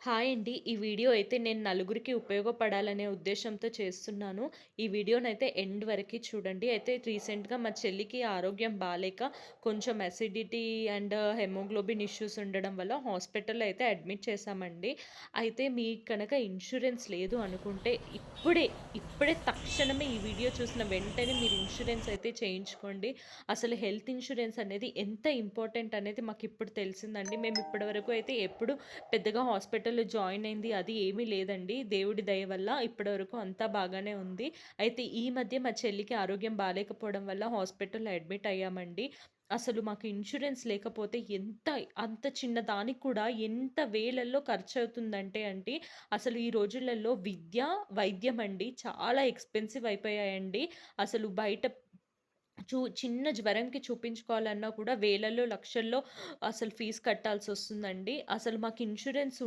Hi అండి. ఈ video అయితే నేను నలుగురికి ఉపయోగపడాలనే ఉద్దేశ్యంతో చేస్తున్నాను. ఈ వీడియోనైతే ఎండ్ వరకి చూడండి. అయితే రీసెంట్‌గా మా చెల్లికి ఆరోగ్యం బాలేక కొంచెం అసిడిటీ అండ్ హెమోగ్లోబిన్ ఇష్యూస్ ఉండడం వల్ల హాస్పిటల్‌లో అయితే అడ్మిట్ చేశామండి. అయితే మీకు గనక ఇన్స్యూరెన్స్ లేదు అనుకుంటే ఇప్పుడే తక్షణమే ఈ వీడియో చూసిన వెంటనే మీరు ఇన్స్యూరెన్స్ అయితే చేయించుకోండి. అసలు హెల్త్ ఇన్స్యూరెన్స్ అనేది ఎంత ఇంపార్టెంట్ అనేది మాకిప్పుడు తెలిసిందండి. మేము ఇప్పటివరకు అయితే ఎప్పుడు పెద్దగా హాస్పిటల్‌లో జాయిన్ అయింది అది ఏమీ లేదండి. దేవుడి దయ వల్ల ఇప్పటివరకు అంతా బాగానే ఉంది. అయితే ఈ మధ్య మా చెల్లికి ఆరోగ్యం బాలేకపోవడం వల్ల హాస్పిటల్‌లో అడ్మిట్ అయ్యామండి. అసలు మాకు ఇన్స్యూరెన్స్ లేకపోతే అంత చిన్న దానికి కూడా ఎంత వేలల్లో ఖర్చవుతుందంటే అండి, అసలు ఈ రోజులలో వైద్యం అండి చాలా ఎక్స్‌పెన్సివ్ అయిపోయాయండి. అసలు బయట చిన్న జ్వరంకి చూపించుకోవాలన్నా కూడా వేలల్లో, లక్షల్లో అసలు ఫీజు కట్టాల్సొస్తుందండి. అసలు మాకు ఇన్స్యూరెన్స్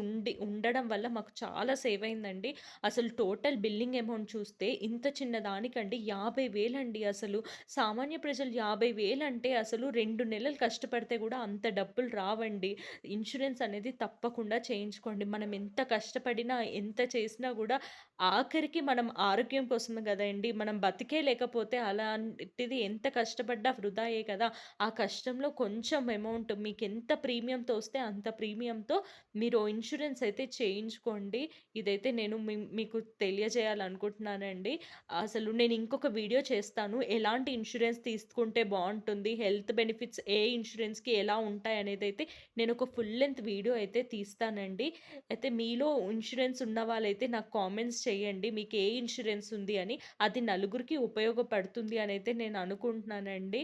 ఉండడం వల్ల మాకు చాలా సేవ్ అయిందండి. అసలు టోటల్ బిల్లింగ్ అమౌంట్ చూస్తే ఇంత చిన్న దానికండి 50,000 అండి అసలు. సామాన్య ప్రజలు 50,000 అంటే అసలు 2 నెలలు కష్టపడితే గూడా అంత డబ్బులు రావండి. ఇన్స్యూరెన్స్ అనేది తప్పకుండా చేయించుకోండి. మనం ఎంత కష్టపడినా, ఎంత చేసినా గూడా ఆఖరికి మనం ఆరోగ్యం కోసమే గదండీ! మనం బతికే లేకపోతే అలాంటిది ఎంత కష్టపడ్డా వృధాయే కదా! ఆ కష్టంలో కొంచెం అమౌంట్ మీకెంత ప్రీమియంతో వస్తే అంత ప్రీమియంతో మీరు ఇన్స్యూరెన్స్ అయితే చేయించుకోండి. ఇదైతే నేను మీకు తెలియజేయాలనుకుంటున్నానండి. అసలు నేను ఇంకొక వీడియో చేస్తాను. ఎలాంటి ఇన్స్యూరెన్స్ తీసుకుంటే బావుంటుంది, హెల్త్ బెనిఫిట్స్ ఏ ఇన్స్యూరెన్స్‌కి ఎలా ఉంటాయనేదైతే నేనొక ఫుల్ లెంత్ వీడియో అయితే తీస్తానండి. అయితే మీలో ఇన్స్యూరెన్స్ ఉన్న వాళ్ళైతే నాకు కామెంట్స్ చేయండి. మీకు ఏ ఇన్స్యూరెన్స్ ఉంది అని. అది నలుగురికి ఉపయోగపడుతుంది అనైతే నేను అనుకుంటున్నానండి.